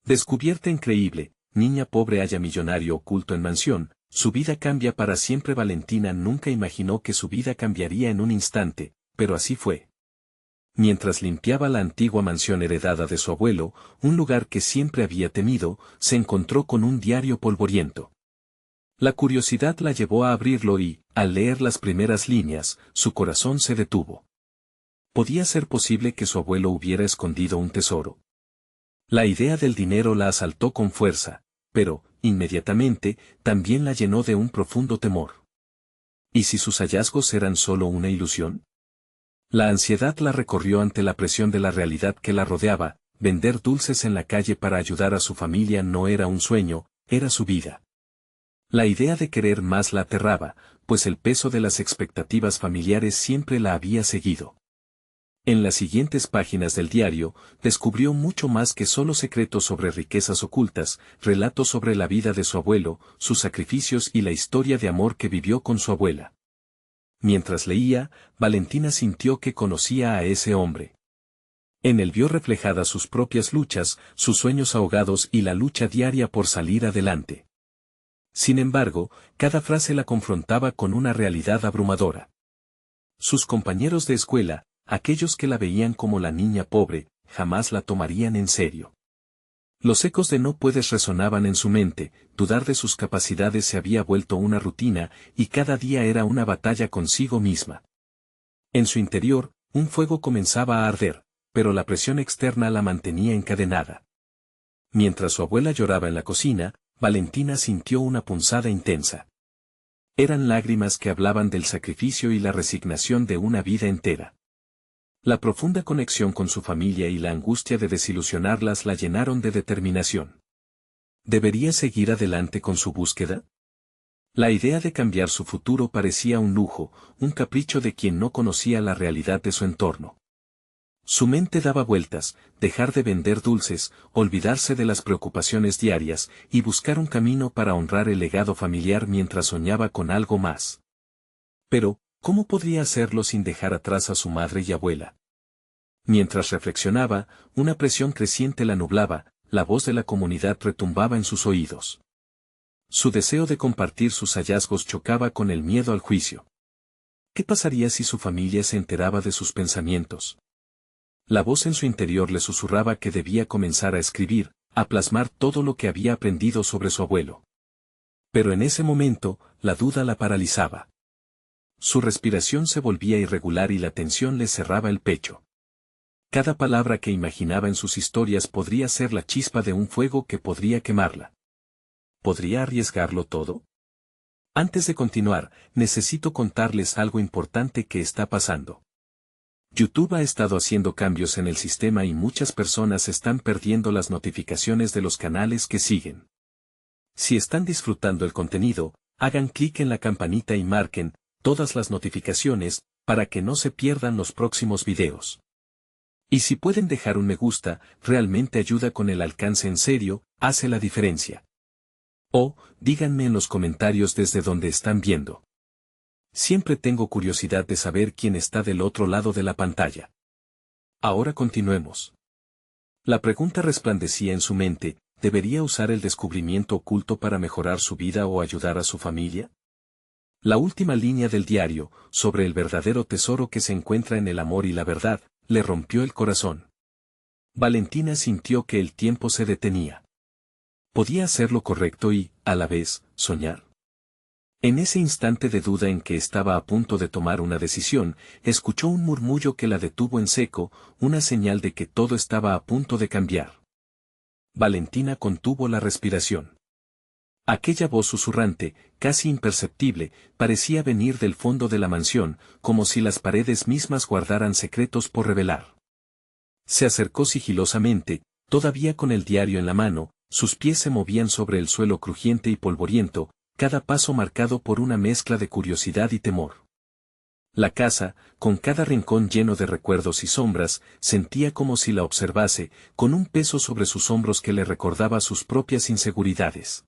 Descubierta increíble, niña pobre halla millonario oculto en mansión, su vida cambia para siempre. Valentina nunca imaginó que su vida cambiaría en un instante, pero así fue. Mientras limpiaba la antigua mansión heredada de su abuelo, un lugar que siempre había temido, se encontró con un diario polvoriento. La curiosidad la llevó a abrirlo y, al leer las primeras líneas, su corazón se detuvo. ¿Podía ser posible que su abuelo hubiera escondido un tesoro? La idea del dinero la asaltó con fuerza, pero, inmediatamente, también la llenó de un profundo temor. ¿Y si sus hallazgos eran solo una ilusión? La ansiedad la recorrió ante la presión de la realidad que la rodeaba. Vender dulces en la calle para ayudar a su familia no era un sueño, era su vida. La idea de querer más la aterraba, pues el peso de las expectativas familiares siempre la había seguido. En las siguientes páginas del diario, descubrió mucho más que solo secretos sobre riquezas ocultas, relatos sobre la vida de su abuelo, sus sacrificios y la historia de amor que vivió con su abuela. Mientras leía, Valentina sintió que conocía a ese hombre. En él vio reflejadas sus propias luchas, sus sueños ahogados y la lucha diaria por salir adelante. Sin embargo, cada frase la confrontaba con una realidad abrumadora. Sus compañeros de escuela, aquellos que la veían como la niña pobre, jamás la tomarían en serio. Los ecos de no puedes resonaban en su mente, dudar de sus capacidades se había vuelto una rutina, y cada día era una batalla consigo misma. En su interior, un fuego comenzaba a arder, pero la presión externa la mantenía encadenada. Mientras su abuela lloraba en la cocina, Valentina sintió una punzada intensa. Eran lágrimas que hablaban del sacrificio y la resignación de una vida entera. La profunda conexión con su familia y la angustia de desilusionarlas la llenaron de determinación. ¿Debería seguir adelante con su búsqueda? La idea de cambiar su futuro parecía un lujo, un capricho de quien no conocía la realidad de su entorno. Su mente daba vueltas, dejar de vender dulces, olvidarse de las preocupaciones diarias, y buscar un camino para honrar el legado familiar mientras soñaba con algo más. Pero, ¿cómo podría hacerlo sin dejar atrás a su madre y abuela? Mientras reflexionaba, una presión creciente la nublaba, la voz de la comunidad retumbaba en sus oídos. Su deseo de compartir sus hallazgos chocaba con el miedo al juicio. ¿Qué pasaría si su familia se enteraba de sus pensamientos? La voz en su interior le susurraba que debía comenzar a escribir, a plasmar todo lo que había aprendido sobre su abuelo. Pero en ese momento, la duda la paralizaba. Su respiración se volvía irregular y la tensión le cerraba el pecho. Cada palabra que imaginaba en sus historias podría ser la chispa de un fuego que podría quemarla. ¿Podría arriesgarlo todo? Antes de continuar, necesito contarles algo importante que está pasando. YouTube ha estado haciendo cambios en el sistema y muchas personas están perdiendo las notificaciones de los canales que siguen. Si están disfrutando el contenido, hagan clic en la campanita y marquen todas las notificaciones para que no se pierdan los próximos videos. Y si pueden dejar un me gusta, realmente ayuda con el alcance en serio, hace la diferencia. O, díganme en los comentarios desde donde están viendo. Siempre tengo curiosidad de saber quién está del otro lado de la pantalla. Ahora continuemos. La pregunta resplandecía en su mente, ¿debería usar el descubrimiento oculto para mejorar su vida o ayudar a su familia? La última línea del diario, sobre el verdadero tesoro que se encuentra en el amor y la verdad, le rompió el corazón. Valentina sintió que el tiempo se detenía. Podía hacer lo correcto y, a la vez, soñar. En ese instante de duda en que estaba a punto de tomar una decisión, escuchó un murmullo que la detuvo en seco, una señal de que todo estaba a punto de cambiar. Valentina contuvo la respiración. Aquella voz susurrante, casi imperceptible, parecía venir del fondo de la mansión, como si las paredes mismas guardaran secretos por revelar. Se acercó sigilosamente, todavía con el diario en la mano, sus pies se movían sobre el suelo crujiente y polvoriento, cada paso marcado por una mezcla de curiosidad y temor. La casa, con cada rincón lleno de recuerdos y sombras, sentía como si la observase, con un peso sobre sus hombros que le recordaba sus propias inseguridades.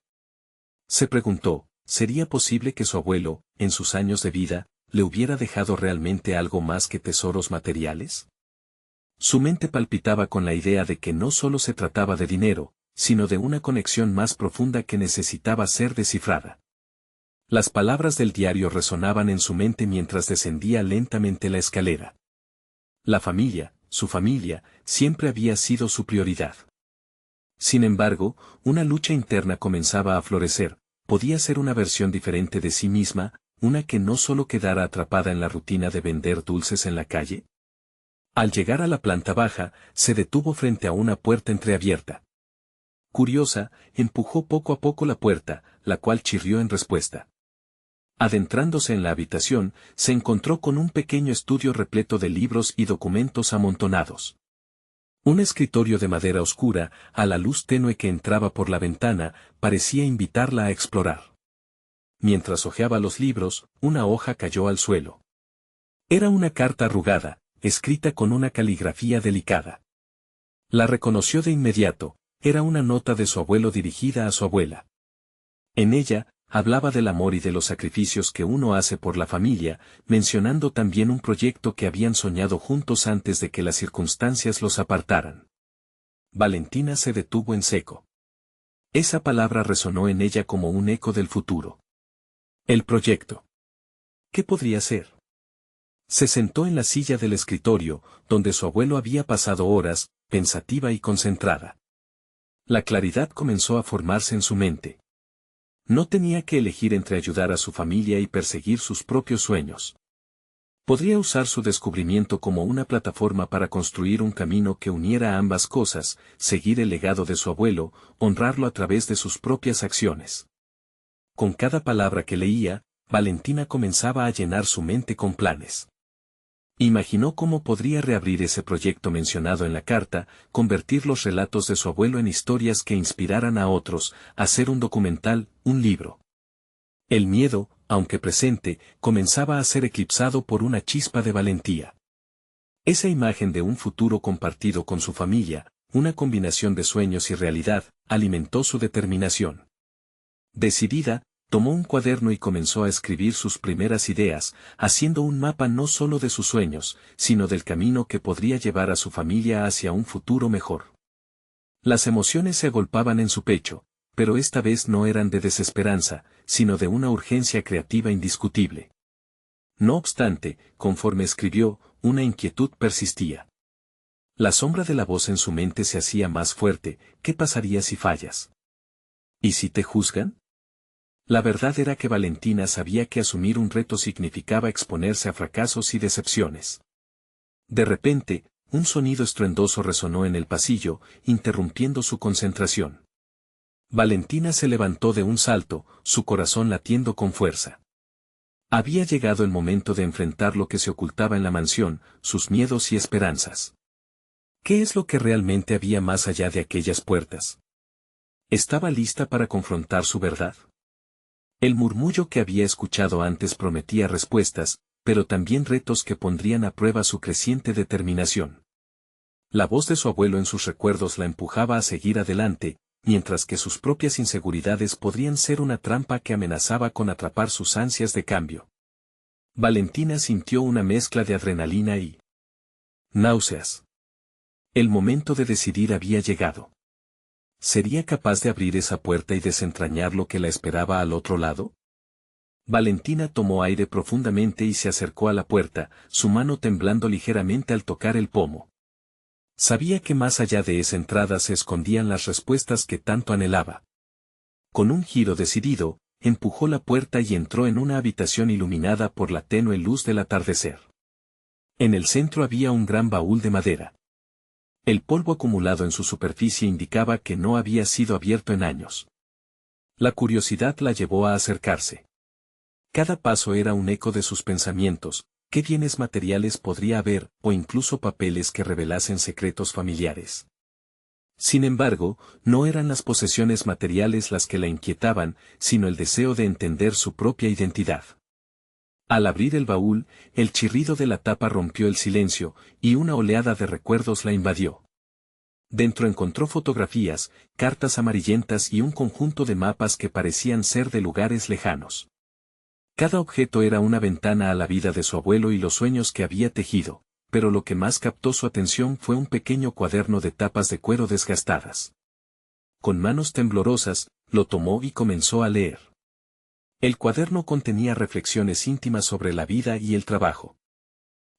Se preguntó, ¿sería posible que su abuelo, en sus años de vida, le hubiera dejado realmente algo más que tesoros materiales? Su mente palpitaba con la idea de que no solo se trataba de dinero, sino de una conexión más profunda que necesitaba ser descifrada. Las palabras del diario resonaban en su mente mientras descendía lentamente la escalera. La familia, su familia, siempre había sido su prioridad. Sin embargo, una lucha interna comenzaba a florecer. Podía ser una versión diferente de sí misma, una que no solo quedara atrapada en la rutina de vender dulces en la calle. Al llegar a la planta baja, se detuvo frente a una puerta entreabierta. Curiosa, empujó poco a poco la puerta, la cual chirrió en respuesta. Adentrándose en la habitación, se encontró con un pequeño estudio repleto de libros y documentos amontonados. Un escritorio de madera oscura, a la luz tenue que entraba por la ventana, parecía invitarla a explorar. Mientras hojeaba los libros, una hoja cayó al suelo. Era una carta arrugada, escrita con una caligrafía delicada. La reconoció de inmediato, era una nota de su abuelo dirigida a su abuela. En ella, hablaba del amor y de los sacrificios que uno hace por la familia, mencionando también un proyecto que habían soñado juntos antes de que las circunstancias los apartaran. Valentina se detuvo en seco. Esa palabra resonó en ella como un eco del futuro. El proyecto. ¿Qué podría ser? Se sentó en la silla del escritorio, donde su abuelo había pasado horas, pensativa y concentrada. La claridad comenzó a formarse en su mente. No tenía que elegir entre ayudar a su familia y perseguir sus propios sueños. Podría usar su descubrimiento como una plataforma para construir un camino que uniera ambas cosas, seguir el legado de su abuelo, honrarlo a través de sus propias acciones. Con cada palabra que leía, Valentina comenzaba a llenar su mente con planes. Imaginó cómo podría reabrir ese proyecto mencionado en la carta, convertir los relatos de su abuelo en historias que inspiraran a otros, hacer un documental, un libro. El miedo, aunque presente, comenzaba a ser eclipsado por una chispa de valentía. Esa imagen de un futuro compartido con su familia, una combinación de sueños y realidad, alimentó su determinación. Decidida, tomó un cuaderno y comenzó a escribir sus primeras ideas, haciendo un mapa no solo de sus sueños, sino del camino que podría llevar a su familia hacia un futuro mejor. Las emociones se agolpaban en su pecho, pero esta vez no eran de desesperanza, sino de una urgencia creativa indiscutible. No obstante, conforme escribió, una inquietud persistía. La sombra de la voz en su mente se hacía más fuerte. ¿Qué pasaría si fallas? ¿Y si te juzgan? La verdad era que Valentina sabía que asumir un reto significaba exponerse a fracasos y decepciones. De repente, un sonido estruendoso resonó en el pasillo, interrumpiendo su concentración. Valentina se levantó de un salto, su corazón latiendo con fuerza. Había llegado el momento de enfrentar lo que se ocultaba en la mansión, sus miedos y esperanzas. ¿Qué es lo que realmente había más allá de aquellas puertas? ¿Estaba lista para confrontar su verdad? El murmullo que había escuchado antes prometía respuestas, pero también retos que pondrían a prueba su creciente determinación. La voz de su abuelo en sus recuerdos la empujaba a seguir adelante, mientras que sus propias inseguridades podrían ser una trampa que amenazaba con atrapar sus ansias de cambio. Valentina sintió una mezcla de adrenalina y náuseas. El momento de decidir había llegado. ¿Sería capaz de abrir esa puerta y desentrañar lo que la esperaba al otro lado? Valentina tomó aire profundamente y se acercó a la puerta, su mano temblando ligeramente al tocar el pomo. Sabía que más allá de esa entrada se escondían las respuestas que tanto anhelaba. Con un giro decidido, empujó la puerta y entró en una habitación iluminada por la tenue luz del atardecer. En el centro había un gran baúl de madera. El polvo acumulado en su superficie indicaba que no había sido abierto en años. La curiosidad la llevó a acercarse. Cada paso era un eco de sus pensamientos, qué bienes materiales podría haber, o incluso papeles que revelasen secretos familiares. Sin embargo, no eran las posesiones materiales las que la inquietaban, sino el deseo de entender su propia identidad. Al abrir el baúl, el chirrido de la tapa rompió el silencio, y una oleada de recuerdos la invadió. Dentro encontró fotografías, cartas amarillentas y un conjunto de mapas que parecían ser de lugares lejanos. Cada objeto era una ventana a la vida de su abuelo y los sueños que había tejido, pero lo que más captó su atención fue un pequeño cuaderno de tapas de cuero desgastadas. con manos temblorosas, lo tomó y comenzó a leer. El cuaderno contenía reflexiones íntimas sobre la vida y el trabajo.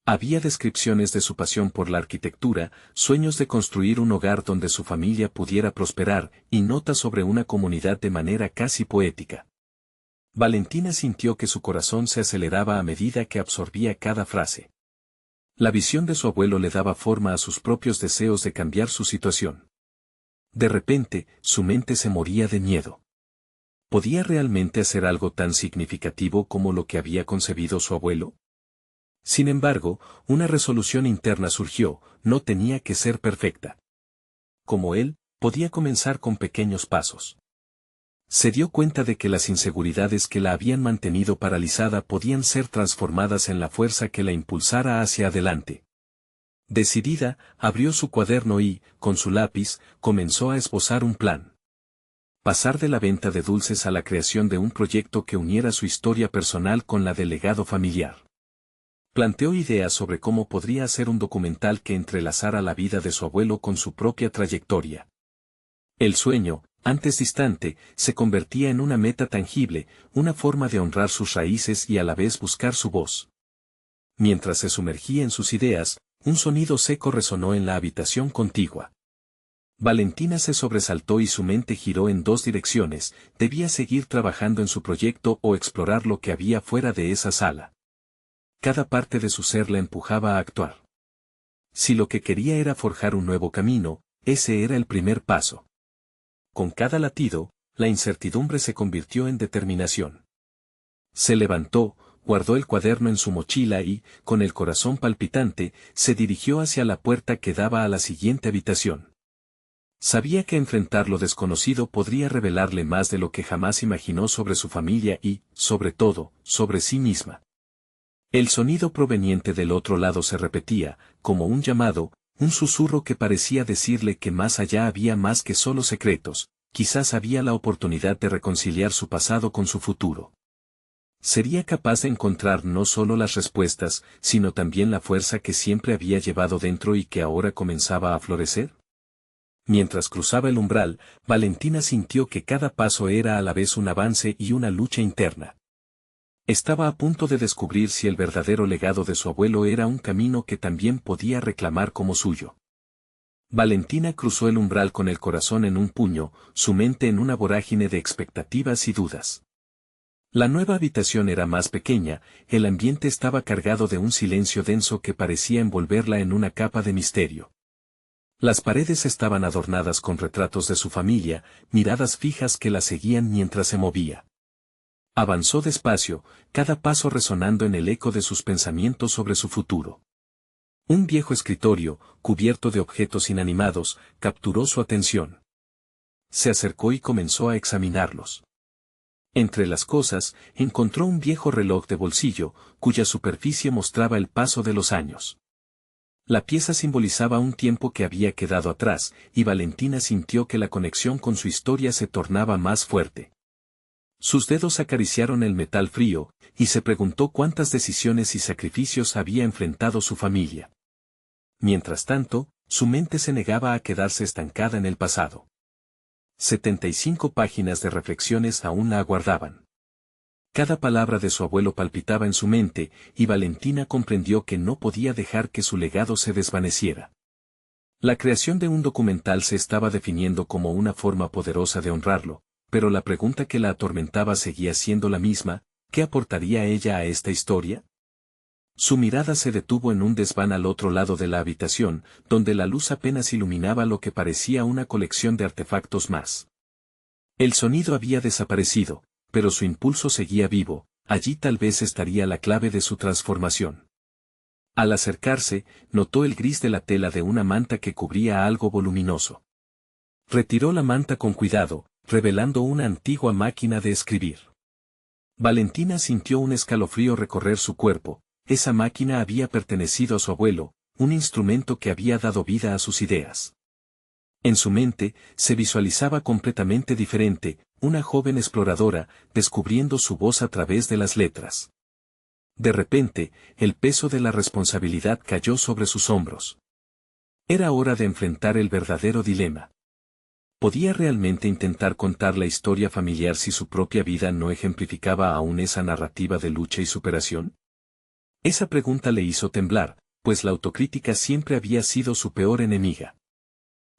Había descripciones de su pasión por la arquitectura, sueños de construir un hogar donde su familia pudiera prosperar, y notas sobre una comunidad de manera casi poética. Valentina sintió que su corazón se aceleraba a medida que absorbía cada frase. La visión de su abuelo le daba forma a sus propios deseos de cambiar su situación. De repente, su mente se moría de miedo. ¿Podía realmente hacer algo tan significativo como lo que había concebido su abuelo? Sin embargo, una resolución interna surgió, no tenía que ser perfecta. Como él, podía comenzar con pequeños pasos. Se dio cuenta de que las inseguridades que la habían mantenido paralizada podían ser transformadas en la fuerza que la impulsara hacia adelante. Decidida, abrió su cuaderno y, con su lápiz, comenzó a esbozar un plan. Pasar de la venta de dulces a la creación de un proyecto que uniera su historia personal con la del legado familiar. Planteó ideas sobre cómo podría hacer un documental que entrelazara la vida de su abuelo con su propia trayectoria. El sueño, antes distante, se convertía en una meta tangible, una forma de honrar sus raíces y a la vez buscar su voz. Mientras se sumergía en sus ideas, un sonido seco resonó en la habitación contigua. Valentina se sobresaltó y su mente giró en dos direcciones: debía seguir trabajando en su proyecto o explorar lo que había fuera de esa sala. Cada parte de su ser la empujaba a actuar. Si lo que quería era forjar un nuevo camino, ese era el primer paso. Con cada latido, la incertidumbre se convirtió en determinación. Se levantó, guardó el cuaderno en su mochila y, con el corazón palpitante, se dirigió hacia la puerta que daba a la siguiente habitación. Sabía que enfrentar lo desconocido podría revelarle más de lo que jamás imaginó sobre su familia y, sobre todo, sobre sí misma. El sonido proveniente del otro lado se repetía, como un llamado, un susurro que parecía decirle que más allá había más que solo secretos, quizás había la oportunidad de reconciliar su pasado con su futuro. ¿Sería capaz de encontrar no solo las respuestas, sino también la fuerza que siempre había llevado dentro y que ahora comenzaba a florecer? Mientras cruzaba el umbral, Valentina sintió que cada paso era a la vez un avance y una lucha interna. Estaba a punto de descubrir si el verdadero legado de su abuelo era un camino que también podía reclamar como suyo. Valentina cruzó el umbral con el corazón en un puño, su mente en una vorágine de expectativas y dudas. La nueva habitación era más pequeña, el ambiente estaba cargado de un silencio denso que parecía envolverla en una capa de misterio. Las paredes estaban adornadas con retratos de su familia, miradas fijas que la seguían mientras se movía. Avanzó despacio, cada paso resonando en el eco de sus pensamientos sobre su futuro. Un viejo escritorio, cubierto de objetos inanimados, capturó su atención. Se acercó y comenzó a examinarlos. Entre las cosas, encontró un viejo reloj de bolsillo, cuya superficie mostraba el paso de los años. La pieza simbolizaba un tiempo que había quedado atrás, y Valentina sintió que la conexión con su historia se tornaba más fuerte. Sus dedos acariciaron el metal frío, y se preguntó cuántas decisiones y sacrificios había enfrentado su familia. Mientras tanto, su mente se negaba a quedarse estancada en el pasado. 75 páginas de reflexiones aún la aguardaban. Cada palabra de su abuelo palpitaba en su mente, y Valentina comprendió que no podía dejar que su legado se desvaneciera. La creación de un documental se estaba definiendo como una forma poderosa de honrarlo, pero la pregunta que la atormentaba seguía siendo la misma: ¿qué aportaría ella a esta historia? Su mirada se detuvo en un desván al otro lado de la habitación, donde la luz apenas iluminaba lo que parecía una colección de artefactos más. El sonido había desaparecido, pero su impulso seguía vivo, allí tal vez estaría la clave de su transformación. Al acercarse, notó el gris de la tela de una manta que cubría algo voluminoso. Retiró la manta con cuidado, revelando una antigua máquina de escribir. Valentina sintió un escalofrío recorrer su cuerpo. Esa máquina había pertenecido a su abuelo, un instrumento que había dado vida a sus ideas. En su mente, se visualizaba completamente diferente, una joven exploradora, descubriendo su voz a través de las letras. De repente, el peso de la responsabilidad cayó sobre sus hombros. Era hora de enfrentar el verdadero dilema. ¿Podía realmente intentar contar la historia familiar si su propia vida no ejemplificaba aún esa narrativa de lucha y superación? Esa pregunta le hizo temblar, pues la autocrítica siempre había sido su peor enemiga.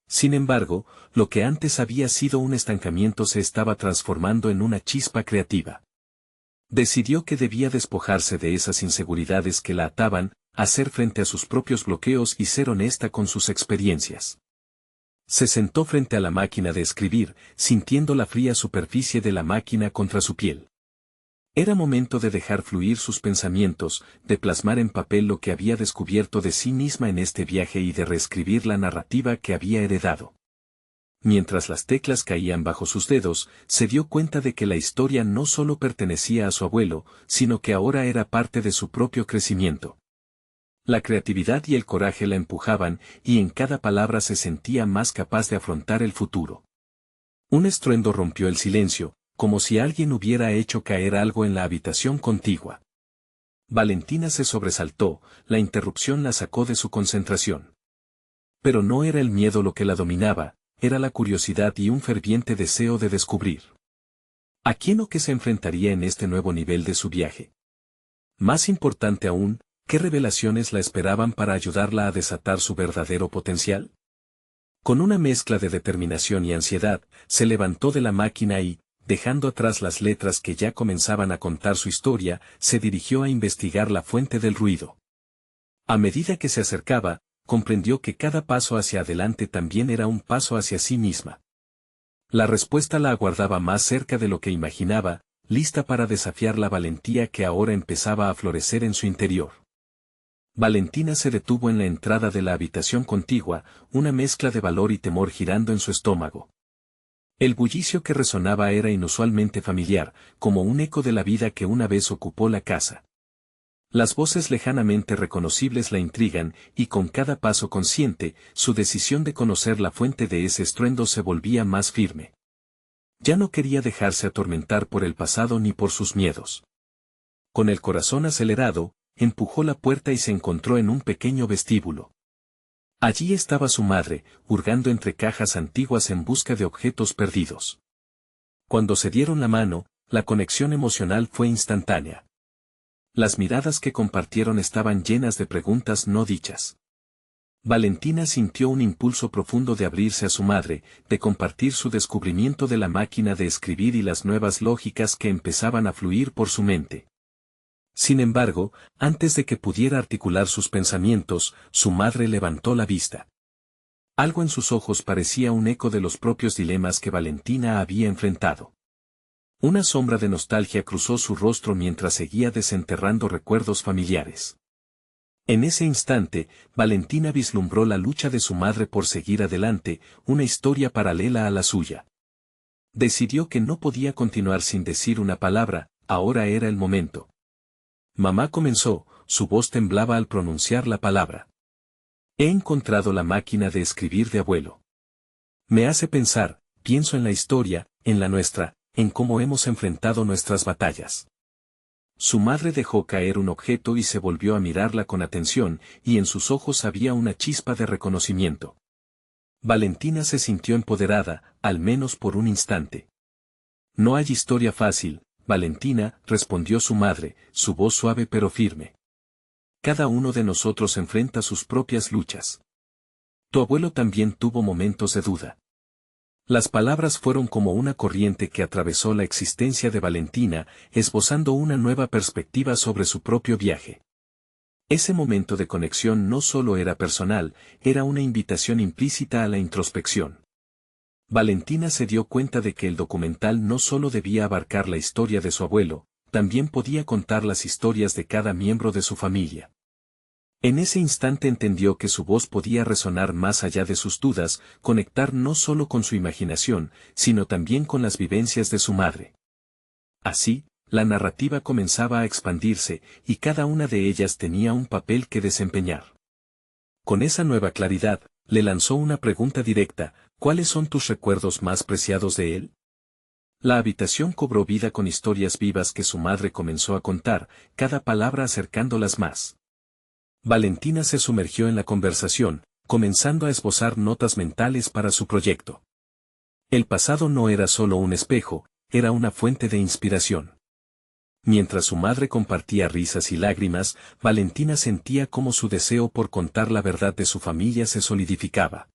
Sin embargo, lo que antes había sido un estancamiento se estaba transformando en una chispa creativa. Decidió que debía despojarse de esas inseguridades que la ataban, hacer frente a sus propios bloqueos y ser honesta con sus experiencias. Se sentó frente a la máquina de escribir, sintiendo la fría superficie de la máquina contra su piel. Era momento de dejar fluir sus pensamientos, de plasmar en papel lo que había descubierto de sí misma en este viaje y de reescribir la narrativa que había heredado. Mientras las teclas caían bajo sus dedos, se dio cuenta de que la historia no solo pertenecía a su abuelo, sino que ahora era parte de su propio crecimiento. La creatividad y el coraje la empujaban, y en cada palabra se sentía más capaz de afrontar el futuro. Un estruendo rompió el silencio, como si alguien hubiera hecho caer algo en la habitación contigua. Valentina se sobresaltó, la interrupción la sacó de su concentración. Pero no era el miedo lo que la dominaba, era la curiosidad y un ferviente deseo de descubrir. ¿A quién o qué se enfrentaría en este nuevo nivel de su viaje? Más importante aún, ¿qué revelaciones la esperaban para ayudarla a desatar su verdadero potencial? Con una mezcla de determinación y ansiedad, se levantó de la máquina y, dejando atrás las letras que ya comenzaban a contar su historia, se dirigió a investigar la fuente del ruido. A medida que se acercaba, comprendió que cada paso hacia adelante también era un paso hacia sí misma. La respuesta la aguardaba más cerca de lo que imaginaba, lista para desafiar la valentía que ahora empezaba a florecer en su interior. Valentina se detuvo en la entrada de la habitación contigua, una mezcla de valor y temor girando en su estómago. El bullicio que resonaba era inusualmente familiar, como un eco de la vida que una vez ocupó la casa. Las voces lejanamente reconocibles la intrigan, y con cada paso consciente, su decisión de conocer la fuente de ese estruendo se volvía más firme. Ya no quería dejarse atormentar por el pasado ni por sus miedos. Con el corazón acelerado, empujó la puerta y se encontró en un pequeño vestíbulo. Allí estaba su madre, hurgando entre cajas antiguas en busca de objetos perdidos. Cuando se dieron la mano, la conexión emocional fue instantánea. Las miradas que compartieron estaban llenas de preguntas no dichas. Valentina sintió un impulso profundo de abrirse a su madre, de compartir su descubrimiento de la máquina de escribir y las nuevas lógicas que empezaban a fluir por su mente. Sin embargo, antes de que pudiera articular sus pensamientos, su madre levantó la vista. Algo en sus ojos parecía un eco de los propios dilemas que Valentina había enfrentado. Una sombra de nostalgia cruzó su rostro mientras seguía desenterrando recuerdos familiares. En ese instante, Valentina vislumbró la lucha de su madre por seguir adelante, una historia paralela a la suya. Decidió que no podía continuar sin decir una palabra, ahora era el momento. Mamá comenzó, su voz temblaba al pronunciar la palabra. He encontrado la máquina de escribir de abuelo. Me hace pensar, pienso en la historia, en la nuestra, en cómo hemos enfrentado nuestras batallas. Su madre dejó caer un objeto y se volvió a mirarla con atención, y en sus ojos había una chispa de reconocimiento. Valentina se sintió empoderada, al menos por un instante. No hay historia fácil, Valentina, respondió su madre, su voz suave pero firme. Cada uno de nosotros enfrenta sus propias luchas. Tu abuelo también tuvo momentos de duda. Las palabras fueron como una corriente que atravesó la existencia de Valentina, esbozando una nueva perspectiva sobre su propio viaje. Ese momento de conexión no solo era personal, era una invitación implícita a la introspección. Valentina se dio cuenta de que el documental no solo debía abarcar la historia de su abuelo, también podía contar las historias de cada miembro de su familia. En ese instante entendió que su voz podía resonar más allá de sus dudas, conectar no solo con su imaginación, sino también con las vivencias de su madre. Así, la narrativa comenzaba a expandirse, y cada una de ellas tenía un papel que desempeñar. Con esa nueva claridad, le lanzó una pregunta directa: ¿cuáles son tus recuerdos más preciados de él? La habitación cobró vida con historias vivas que su madre comenzó a contar, cada palabra acercándolas más. Valentina se sumergió en la conversación, comenzando a esbozar notas mentales para su proyecto. El pasado no era solo un espejo, era una fuente de inspiración. Mientras su madre compartía risas y lágrimas, Valentina sentía cómo su deseo por contar la verdad de su familia se solidificaba.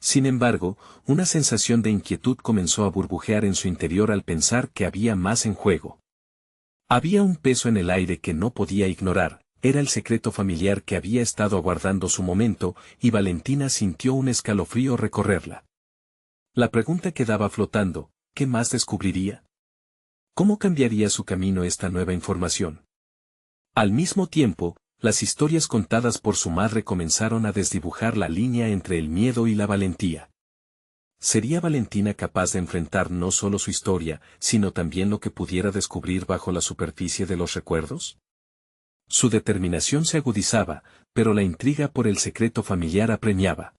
Sin embargo, una sensación de inquietud comenzó a burbujear en su interior al pensar que había más en juego. Había un peso en el aire que no podía ignorar, era el secreto familiar que había estado aguardando su momento, y Valentina sintió un escalofrío recorrerla. La pregunta quedaba flotando, ¿qué más descubriría? ¿Cómo cambiaría su camino esta nueva información? Al mismo tiempo, las historias contadas por su madre comenzaron a desdibujar la línea entre el miedo y la valentía. ¿Sería Valentina capaz de enfrentar no solo su historia, sino también lo que pudiera descubrir bajo la superficie de los recuerdos? Su determinación se agudizaba, pero la intriga por el secreto familiar apremiaba.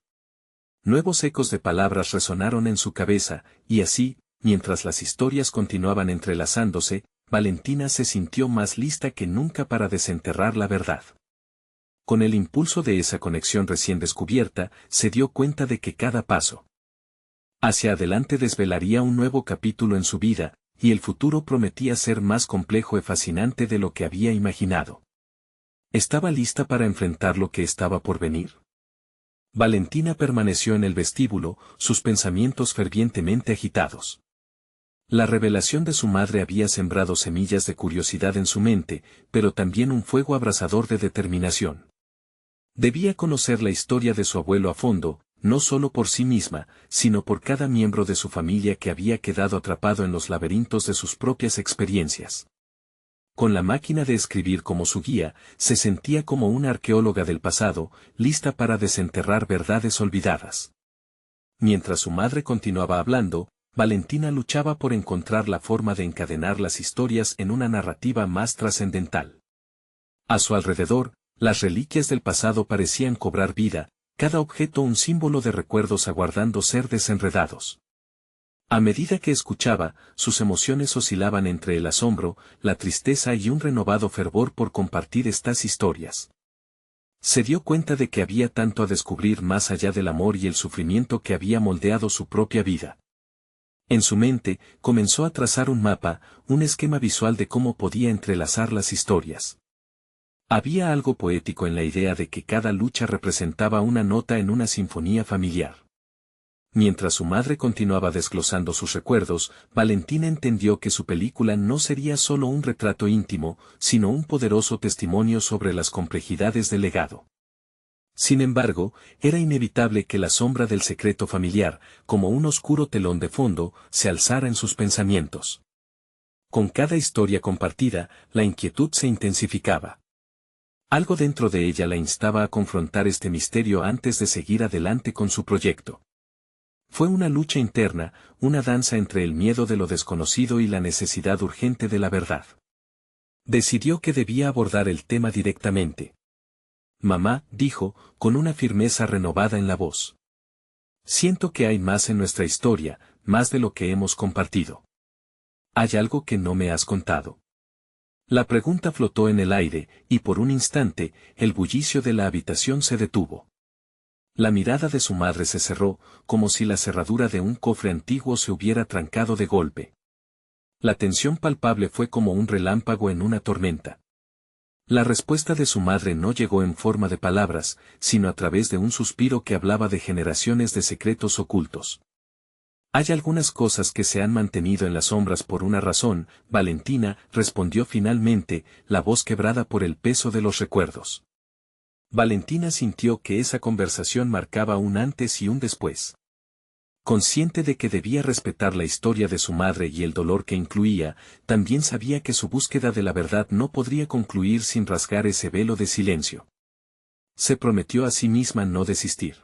Nuevos ecos de palabras resonaron en su cabeza, y así, mientras las historias continuaban entrelazándose, Valentina se sintió más lista que nunca para desenterrar la verdad. Con el impulso de esa conexión recién descubierta, se dio cuenta de que cada paso hacia adelante desvelaría un nuevo capítulo en su vida, y el futuro prometía ser más complejo y fascinante de lo que había imaginado. ¿Estaba lista para enfrentar lo que estaba por venir? Valentina permaneció en el vestíbulo, sus pensamientos fervientemente agitados. La revelación de su madre había sembrado semillas de curiosidad en su mente, pero también un fuego abrasador de determinación. Debía conocer la historia de su abuelo a fondo, no solo por sí misma, sino por cada miembro de su familia que había quedado atrapado en los laberintos de sus propias experiencias. Con la máquina de escribir como su guía, se sentía como una arqueóloga del pasado, lista para desenterrar verdades olvidadas. Mientras su madre continuaba hablando, Valentina luchaba por encontrar la forma de encadenar las historias en una narrativa más trascendental. A su alrededor, las reliquias del pasado parecían cobrar vida, cada objeto un símbolo de recuerdos aguardando ser desenredados. A medida que escuchaba, sus emociones oscilaban entre el asombro, la tristeza y un renovado fervor por compartir estas historias. Se dio cuenta de que había tanto a descubrir más allá del amor y el sufrimiento que había moldeado su propia vida. En su mente, comenzó a trazar un mapa, un esquema visual de cómo podía entrelazar las historias. Había algo poético en la idea de que cada lucha representaba una nota en una sinfonía familiar. Mientras su madre continuaba desglosando sus recuerdos, Valentina entendió que su película no sería solo un retrato íntimo, sino un poderoso testimonio sobre las complejidades del legado. Sin embargo, era inevitable que la sombra del secreto familiar, como un oscuro telón de fondo, se alzara en sus pensamientos. Con cada historia compartida, la inquietud se intensificaba. Algo dentro de ella la instaba a confrontar este misterio antes de seguir adelante con su proyecto. Fue una lucha interna, una danza entre el miedo de lo desconocido y la necesidad urgente de la verdad. Decidió que debía abordar el tema directamente. Mamá, dijo, con una firmeza renovada en la voz. Siento que hay más en nuestra historia, más de lo que hemos compartido. ¿Hay algo que no me has contado? La pregunta flotó en el aire, y por un instante, el bullicio de la habitación se detuvo. La mirada de su madre se cerró, como si la cerradura de un cofre antiguo se hubiera trancado de golpe. La tensión palpable fue como un relámpago en una tormenta. La respuesta de su madre no llegó en forma de palabras, sino a través de un suspiro que hablaba de generaciones de secretos ocultos. Hay algunas cosas que se han mantenido en las sombras por una razón, Valentina, respondió finalmente, la voz quebrada por el peso de los recuerdos. Valentina sintió que esa conversación marcaba un antes y un después. Consciente de que debía respetar la historia de su madre y el dolor que incluía, también sabía que su búsqueda de la verdad no podría concluir sin rasgar ese velo de silencio. Se prometió a sí misma no desistir.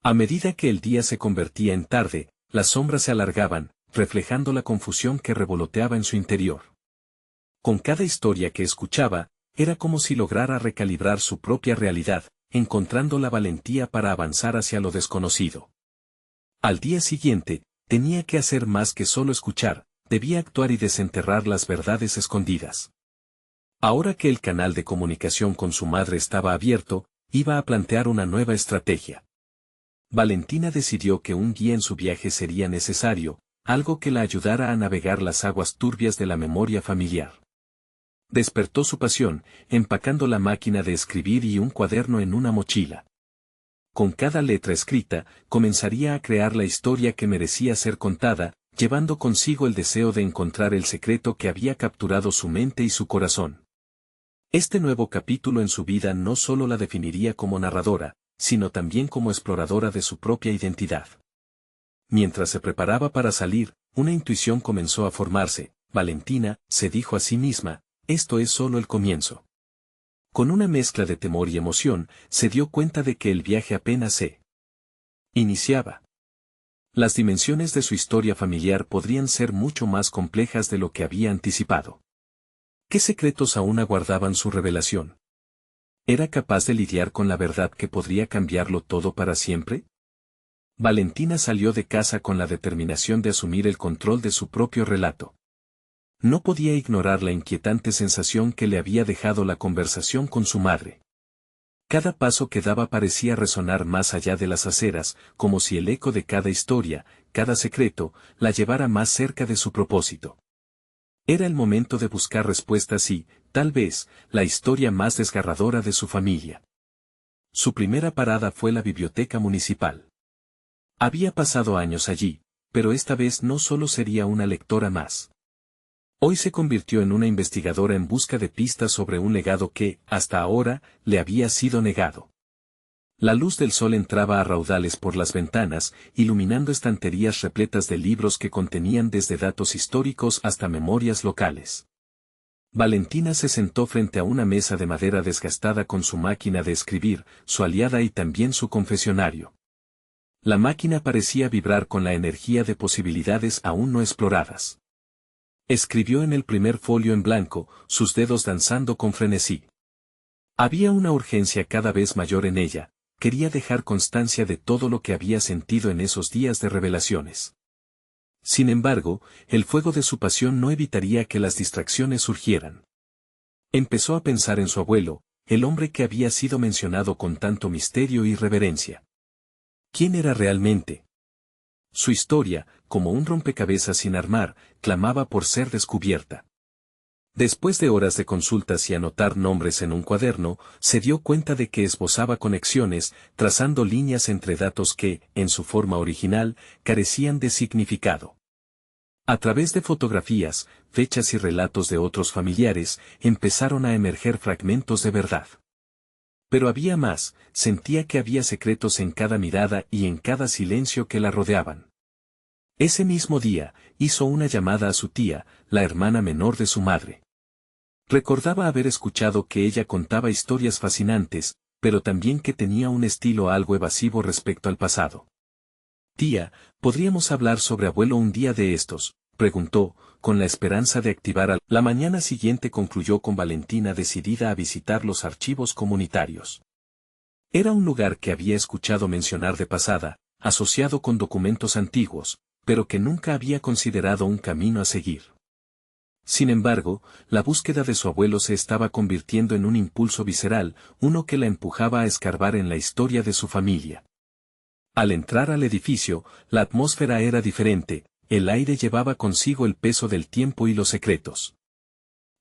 A medida que el día se convertía en tarde, las sombras se alargaban, reflejando la confusión que revoloteaba en su interior. Con cada historia que escuchaba, era como si lograra recalibrar su propia realidad, encontrando la valentía para avanzar hacia lo desconocido. Al día siguiente, tenía que hacer más que solo escuchar, debía actuar y desenterrar las verdades escondidas. Ahora que el canal de comunicación con su madre estaba abierto, iba a plantear una nueva estrategia. Valentina decidió que un guía en su viaje sería necesario, algo que la ayudara a navegar las aguas turbias de la memoria familiar. Despertó su pasión, empacando la máquina de escribir y un cuaderno en una mochila. Con cada letra escrita, comenzaría a crear la historia que merecía ser contada, llevando consigo el deseo de encontrar el secreto que había capturado su mente y su corazón. Este nuevo capítulo en su vida no solo la definiría como narradora, sino también como exploradora de su propia identidad. Mientras se preparaba para salir, una intuición comenzó a formarse. Valentina, se dijo a sí misma, esto es solo el comienzo. Con una mezcla de temor y emoción, se dio cuenta de que el viaje apenas se iniciaba. Las dimensiones de su historia familiar podrían ser mucho más complejas de lo que había anticipado. ¿Qué secretos aún aguardaban su revelación? ¿Era capaz de lidiar con la verdad que podría cambiarlo todo para siempre? Valentina salió de casa con la determinación de asumir el control de su propio relato. No podía ignorar la inquietante sensación que le había dejado la conversación con su madre. Cada paso que daba parecía resonar más allá de las aceras, como si el eco de cada historia, cada secreto, la llevara más cerca de su propósito. Era el momento de buscar respuestas y, tal vez, la historia más desgarradora de su familia. Su primera parada fue la biblioteca municipal. Había pasado años allí, pero esta vez no solo sería una lectora más. Hoy se convirtió en una investigadora en busca de pistas sobre un legado que, hasta ahora, le había sido negado. La luz del sol entraba a raudales por las ventanas, iluminando estanterías repletas de libros que contenían desde datos históricos hasta memorias locales. Valentina se sentó frente a una mesa de madera desgastada con su máquina de escribir, su aliada y también su confesionario. La máquina parecía vibrar con la energía de posibilidades aún no exploradas. Escribió en el primer folio en blanco, sus dedos danzando con frenesí. Había una urgencia cada vez mayor en ella, quería dejar constancia de todo lo que había sentido en esos días de revelaciones. Sin embargo, el fuego de su pasión no evitaría que las distracciones surgieran. Empezó a pensar en su abuelo, el hombre que había sido mencionado con tanto misterio y reverencia. ¿Quién era realmente? Su historia, como un rompecabezas sin armar, clamaba por ser descubierta. Después de horas de consultas y anotar nombres en un cuaderno, se dio cuenta de que esbozaba conexiones, trazando líneas entre datos que, en su forma original, carecían de significado. A través de fotografías, fechas y relatos de otros familiares, empezaron a emerger fragmentos de verdad. Pero había más, sentía que había secretos en cada mirada y en cada silencio que la rodeaban. Ese mismo día, hizo una llamada a su tía, la hermana menor de su madre. Recordaba haber escuchado que ella contaba historias fascinantes, pero también que tenía un estilo algo evasivo respecto al pasado. Tía, ¿podríamos hablar sobre abuelo un día de estos?, preguntó, con la esperanza de activar al... La mañana siguiente concluyó con Valentina decidida a visitar los archivos comunitarios. Era un lugar que había escuchado mencionar de pasada, asociado con documentos antiguos, pero que nunca había considerado un camino a seguir. Sin embargo, la búsqueda de su abuelo se estaba convirtiendo en un impulso visceral, uno que la empujaba a escarbar en la historia de su familia. Al entrar al edificio, la atmósfera era diferente, el aire llevaba consigo el peso del tiempo y los secretos.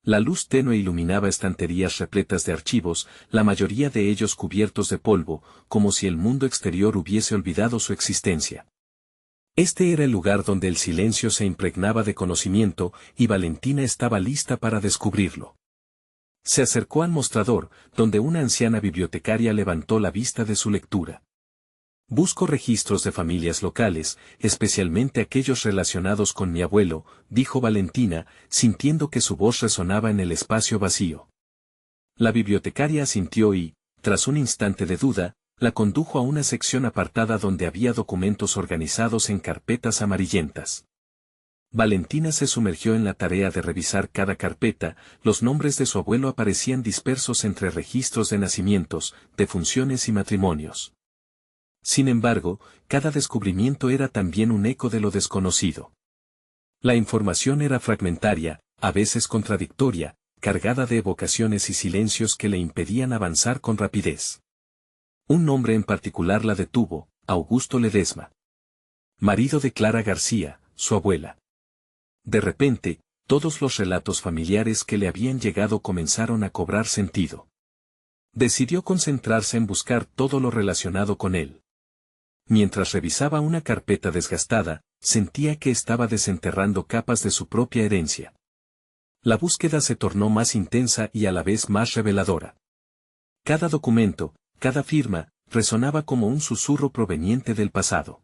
La luz tenue iluminaba estanterías repletas de archivos, la mayoría de ellos cubiertos de polvo, como si el mundo exterior hubiese olvidado su existencia. Este era el lugar donde el silencio se impregnaba de conocimiento, y Valentina estaba lista para descubrirlo. Se acercó al mostrador, donde una anciana bibliotecaria levantó la vista de su lectura. Busco registros de familias locales, especialmente aquellos relacionados con mi abuelo, dijo Valentina, sintiendo que su voz resonaba en el espacio vacío. La bibliotecaria asintió y, tras un instante de duda, la condujo a una sección apartada donde había documentos organizados en carpetas amarillentas. Valentina se sumergió en la tarea de revisar cada carpeta, los nombres de su abuelo aparecían dispersos entre registros de nacimientos, defunciones y matrimonios. Sin embargo, cada descubrimiento era también un eco de lo desconocido. La información era fragmentaria, a veces contradictoria, cargada de evocaciones y silencios que le impedían avanzar con rapidez. Un nombre en particular la detuvo, Augusto Ledesma. Marido de Clara García, su abuela. De repente, todos los relatos familiares que le habían llegado comenzaron a cobrar sentido. Decidió concentrarse en buscar todo lo relacionado con él. Mientras revisaba una carpeta desgastada, sentía que estaba desenterrando capas de su propia herencia. La búsqueda se tornó más intensa y a la vez más reveladora. Cada documento, cada firma, resonaba como un susurro proveniente del pasado.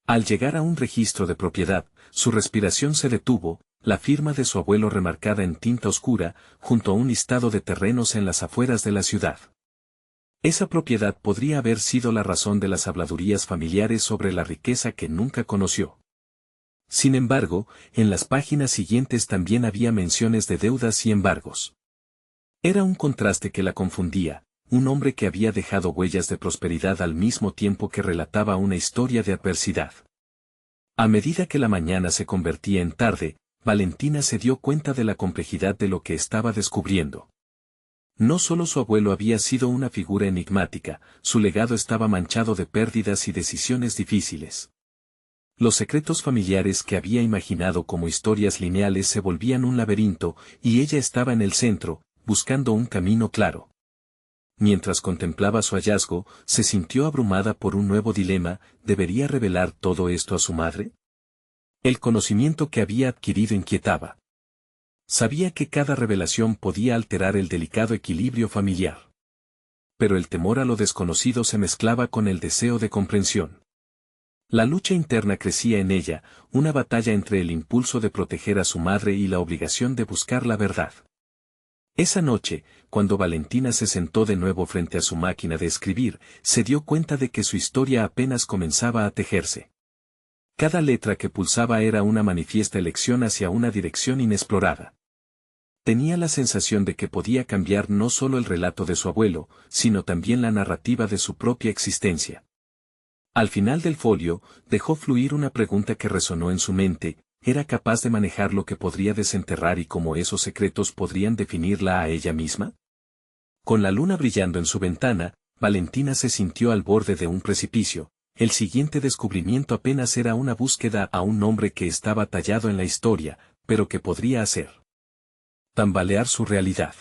Al llegar a un registro de propiedad, su respiración se detuvo, la firma de su abuelo remarcada en tinta oscura, junto a un listado de terrenos en las afueras de la ciudad. Esa propiedad podría haber sido la razón de las habladurías familiares sobre la riqueza que nunca conoció. Sin embargo, en las páginas siguientes también había menciones de deudas y embargos. Era un contraste que la confundía, un hombre que había dejado huellas de prosperidad al mismo tiempo que relataba una historia de adversidad. A medida que la mañana se convertía en tarde, Valentina se dio cuenta de la complejidad de lo que estaba descubriendo. No solo su abuelo había sido una figura enigmática, su legado estaba manchado de pérdidas y decisiones difíciles. Los secretos familiares que había imaginado como historias lineales se volvían un laberinto, y ella estaba en el centro, buscando un camino claro. Mientras contemplaba su hallazgo, se sintió abrumada por un nuevo dilema: ¿debería revelar todo esto a su madre? El conocimiento que había adquirido inquietaba. Sabía que cada revelación podía alterar el delicado equilibrio familiar. Pero el temor a lo desconocido se mezclaba con el deseo de comprensión. La lucha interna crecía en ella, una batalla entre el impulso de proteger a su madre y la obligación de buscar la verdad. Esa noche, cuando Valentina se sentó de nuevo frente a su máquina de escribir, se dio cuenta de que su historia apenas comenzaba a tejerse. Cada letra que pulsaba era una manifiesta elección hacia una dirección inexplorada. Tenía la sensación de que podía cambiar no solo el relato de su abuelo, sino también la narrativa de su propia existencia. Al final del folio, dejó fluir una pregunta que resonó en su mente: ¿era capaz de manejar lo que podría desenterrar y cómo esos secretos podrían definirla a ella misma? Con la luna brillando en su ventana, Valentina se sintió al borde de un precipicio. El siguiente descubrimiento apenas era una búsqueda a un hombre que estaba tallado en la historia, pero que podría hacer tambalear su realidad.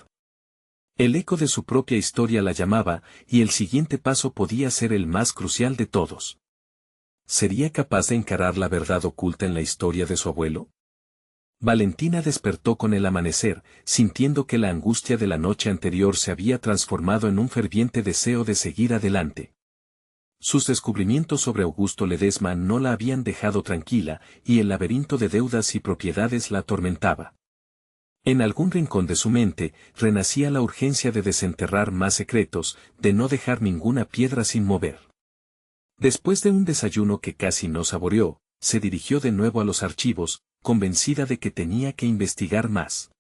El eco de su propia historia la llamaba, y el siguiente paso podía ser el más crucial de todos. ¿Sería capaz de encarar la verdad oculta en la historia de su abuelo? Valentina despertó con el amanecer, sintiendo que la angustia de la noche anterior se había transformado en un ferviente deseo de seguir adelante. Sus descubrimientos sobre Augusto Ledesma no la habían dejado tranquila, y el laberinto de deudas y propiedades la atormentaba. En algún rincón de su mente, renacía la urgencia de desenterrar más secretos, de no dejar ninguna piedra sin mover. Después de un desayuno que casi no saboreó, se dirigió de nuevo a los archivos, convencida de que tenía que investigar más.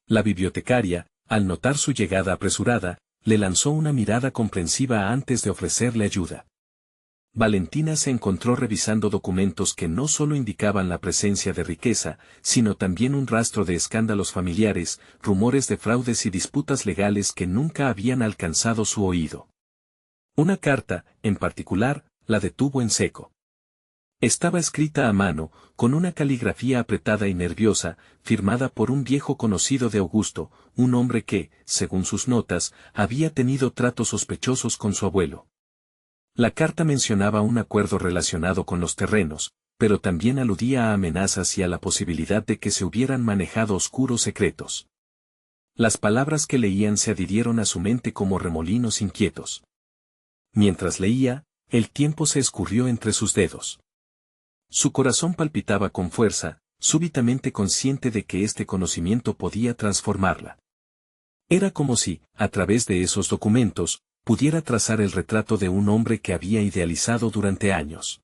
La bibliotecaria, al notar su llegada apresurada, le lanzó una mirada comprensiva antes de ofrecerle ayuda. Valentina se encontró revisando documentos que no solo indicaban la presencia de riqueza, sino también un rastro de escándalos familiares, rumores de fraudes y disputas legales que nunca habían alcanzado su oído. Una carta, en particular, la detuvo en seco. Estaba escrita a mano, con una caligrafía apretada y nerviosa, firmada por un viejo conocido de Augusto, un hombre que, según sus notas, había tenido tratos sospechosos con su abuelo. La carta mencionaba un acuerdo relacionado con los terrenos, pero también aludía a amenazas y a la posibilidad de que se hubieran manejado oscuros secretos. Las palabras que leían se adhirieron a su mente como remolinos inquietos. Mientras leía, el tiempo se escurrió entre sus dedos. Su corazón palpitaba con fuerza, súbitamente consciente de que este conocimiento podía transformarla. Era como si, a través de esos documentos, pudiera trazar el retrato de un hombre que había idealizado durante años.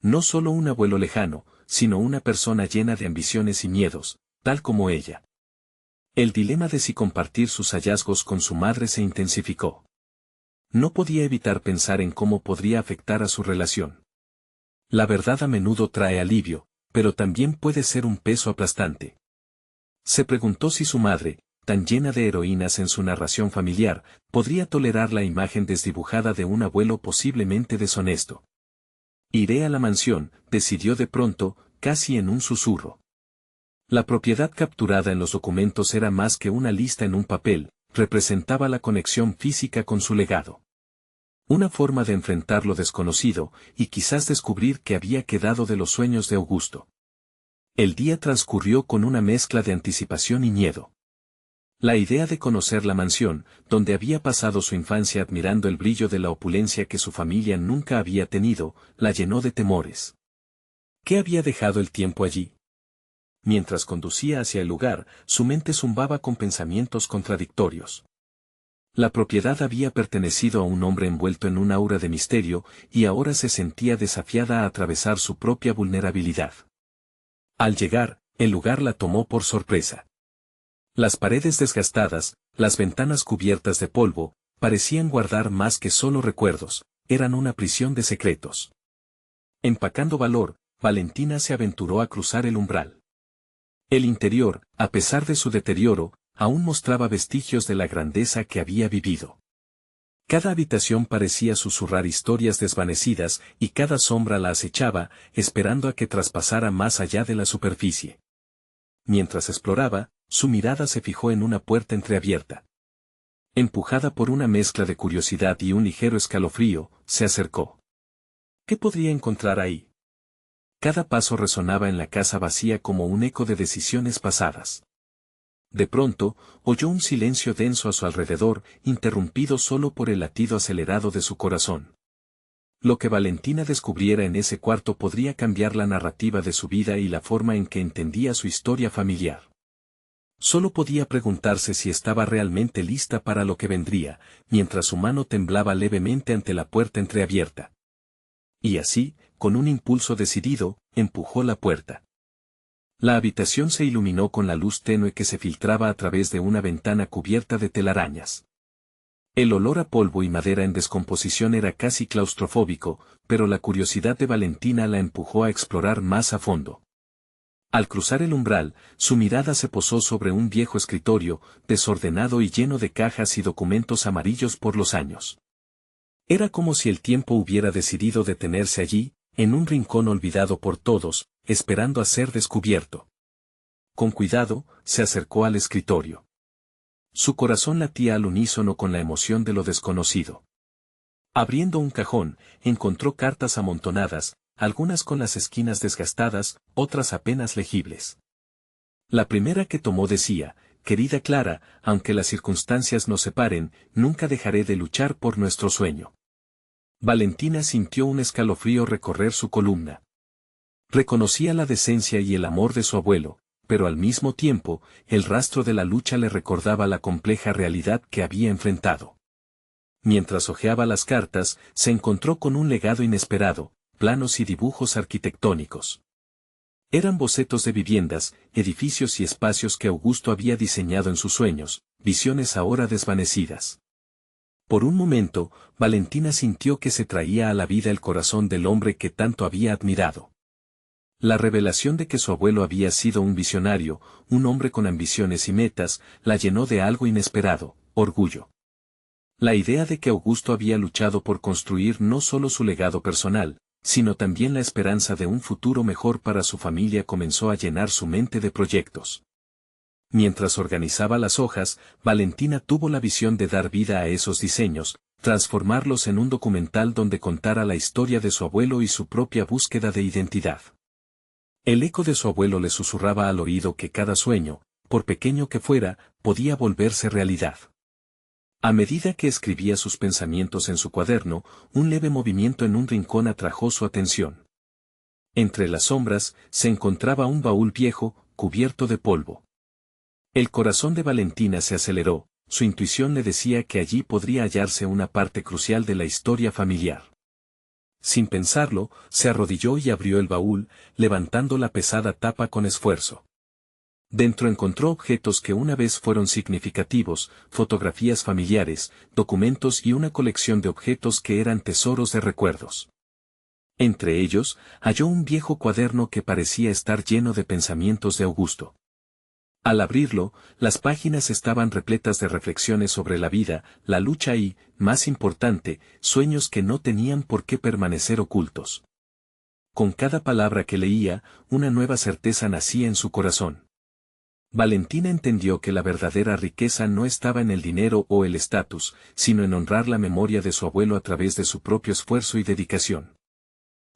No solo un abuelo lejano, sino una persona llena de ambiciones y miedos, tal como ella. El dilema de si compartir sus hallazgos con su madre se intensificó. No podía evitar pensar en cómo podría afectar a su relación. La verdad a menudo trae alivio, pero también puede ser un peso aplastante. Se preguntó si su madre, tan llena de heroínas en su narración familiar, podría tolerar la imagen desdibujada de un abuelo posiblemente deshonesto. Iré a la mansión, decidió de pronto, casi en un susurro. La propiedad capturada en los documentos era más que una lista en un papel, representaba la conexión física con su legado. Una forma de enfrentar lo desconocido, y quizás descubrir qué había quedado de los sueños de Augusto. El día transcurrió con una mezcla de anticipación y miedo. La idea de conocer la mansión, donde había pasado su infancia admirando el brillo de la opulencia que su familia nunca había tenido, la llenó de temores. ¿Qué había dejado el tiempo allí? Mientras conducía hacia el lugar, su mente zumbaba con pensamientos contradictorios. La propiedad había pertenecido a un hombre envuelto en un aura de misterio, y ahora se sentía desafiada a atravesar su propia vulnerabilidad. Al llegar, el lugar la tomó por sorpresa. Las paredes desgastadas, las ventanas cubiertas de polvo, parecían guardar más que solo recuerdos, eran una prisión de secretos. Empacando valor, Valentina se aventuró a cruzar el umbral. El interior, a pesar de su deterioro, aún mostraba vestigios de la grandeza que había vivido. Cada habitación parecía susurrar historias desvanecidas y cada sombra la acechaba, esperando a que traspasara más allá de la superficie. Mientras exploraba, su mirada se fijó en una puerta entreabierta. Empujada por una mezcla de curiosidad y un ligero escalofrío, se acercó. ¿Qué podría encontrar ahí? Cada paso resonaba en la casa vacía como un eco de decisiones pasadas. De pronto, oyó un silencio denso a su alrededor, interrumpido solo por el latido acelerado de su corazón. Lo que Valentina descubriera en ese cuarto podría cambiar la narrativa de su vida y la forma en que entendía su historia familiar. Solo podía preguntarse si estaba realmente lista para lo que vendría, mientras su mano temblaba levemente ante la puerta entreabierta. Y así, con un impulso decidido, empujó la puerta. La habitación se iluminó con la luz tenue que se filtraba a través de una ventana cubierta de telarañas. El olor a polvo y madera en descomposición era casi claustrofóbico, pero la curiosidad de Valentina la empujó a explorar más a fondo. Al cruzar el umbral, su mirada se posó sobre un viejo escritorio, desordenado y lleno de cajas y documentos amarillos por los años. Era como si el tiempo hubiera decidido detenerse allí, en un rincón olvidado por todos, esperando a ser descubierto. Con cuidado, se acercó al escritorio. Su corazón latía al unísono con la emoción de lo desconocido. Abriendo un cajón, encontró cartas amontonadas, algunas con las esquinas desgastadas, otras apenas legibles. La primera que tomó decía: «Querida Clara, aunque las circunstancias nos separen, nunca dejaré de luchar por nuestro sueño». Valentina sintió un escalofrío recorrer su columna. Reconocía la decencia y el amor de su abuelo, pero al mismo tiempo, el rastro de la lucha le recordaba la compleja realidad que había enfrentado. Mientras hojeaba las cartas, se encontró con un legado inesperado, planos y dibujos arquitectónicos. Eran bocetos de viviendas, edificios y espacios que Augusto había diseñado en sus sueños, visiones ahora desvanecidas. Por un momento, Valentina sintió que se traía a la vida el corazón del hombre que tanto había admirado. La revelación de que su abuelo había sido un visionario, un hombre con ambiciones y metas, la llenó de algo inesperado, orgullo. La idea de que Augusto había luchado por construir no solo su legado personal, sino también la esperanza de un futuro mejor para su familia comenzó a llenar su mente de proyectos. Mientras organizaba las hojas, Valentina tuvo la visión de dar vida a esos diseños, transformarlos en un documental donde contara la historia de su abuelo y su propia búsqueda de identidad. El eco de su abuelo le susurraba al oído que cada sueño, por pequeño que fuera, podía volverse realidad. A medida que escribía sus pensamientos en su cuaderno, un leve movimiento en un rincón atrajo su atención. Entre las sombras, se encontraba un baúl viejo, cubierto de polvo. El corazón de Valentina se aceleró, su intuición le decía que allí podría hallarse una parte crucial de la historia familiar. Sin pensarlo, se arrodilló y abrió el baúl, levantando la pesada tapa con esfuerzo. Dentro encontró objetos que una vez fueron significativos, fotografías familiares, documentos y una colección de objetos que eran tesoros de recuerdos. Entre ellos, halló un viejo cuaderno que parecía estar lleno de pensamientos de Augusto. Al abrirlo, las páginas estaban repletas de reflexiones sobre la vida, la lucha y, más importante, sueños que no tenían por qué permanecer ocultos. Con cada palabra que leía, una nueva certeza nacía en su corazón. Valentina entendió que la verdadera riqueza no estaba en el dinero o el estatus, sino en honrar la memoria de su abuelo a través de su propio esfuerzo y dedicación.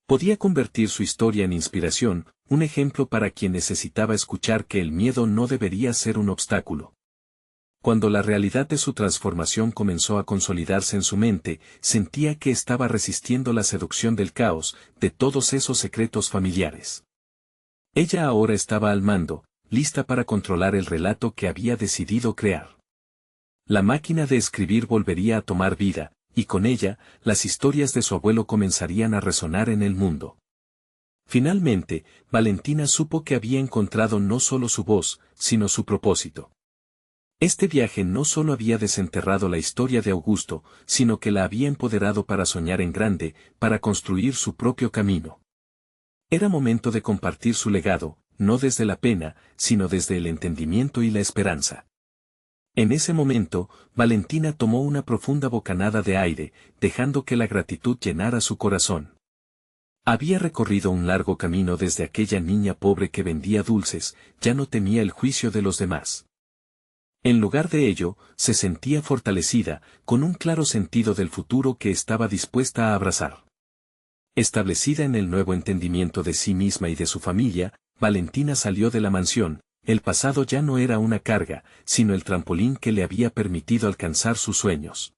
Podía convertir su historia en inspiración, un ejemplo para quien necesitaba escuchar que el miedo no debería ser un obstáculo. Cuando la realidad de su transformación comenzó a consolidarse en su mente, sentía que estaba resistiendo la seducción del caos, de todos esos secretos familiares. Ella ahora estaba al mando, lista para controlar el relato que había decidido crear. La máquina de escribir volvería a tomar vida, y con ella, las historias de su abuelo comenzarían a resonar en el mundo. Finalmente, Valentina supo que había encontrado no solo su voz, sino su propósito. Este viaje no solo había desenterrado la historia de Augusto, sino que la había empoderado para soñar en grande, para construir su propio camino. Era momento de compartir su legado, no desde la pena, sino desde el entendimiento y la esperanza. En ese momento, Valentina tomó una profunda bocanada de aire, dejando que la gratitud llenara su corazón. Había recorrido un largo camino desde aquella niña pobre que vendía dulces, ya no temía el juicio de los demás. En lugar de ello, se sentía fortalecida, con un claro sentido del futuro que estaba dispuesta a abrazar. Establecida en el nuevo entendimiento de sí misma y de su familia, Valentina salió de la mansión. El pasado ya no era una carga, sino el trampolín que le había permitido alcanzar sus sueños.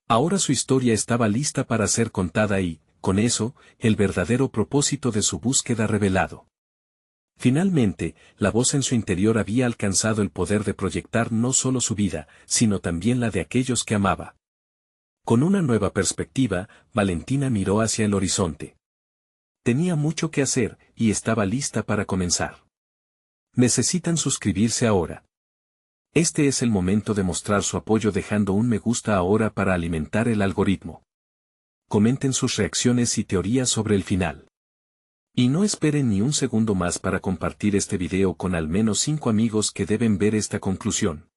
Ahora su historia estaba lista para ser contada y, con eso, el verdadero propósito de su búsqueda revelado. Finalmente, la voz en su interior había alcanzado el poder de proyectar no solo su vida, sino también la de aquellos que amaba. Con una nueva perspectiva, Valentina miró hacia el horizonte. Tenía mucho que hacer, y estaba lista para comenzar. Necesitan suscribirse ahora. Este es el momento de mostrar su apoyo dejando un me gusta ahora para alimentar el algoritmo. Comenten sus reacciones y teorías sobre el final. Y no esperen ni un segundo más para compartir este video con al menos 5 amigos que deben ver esta conclusión.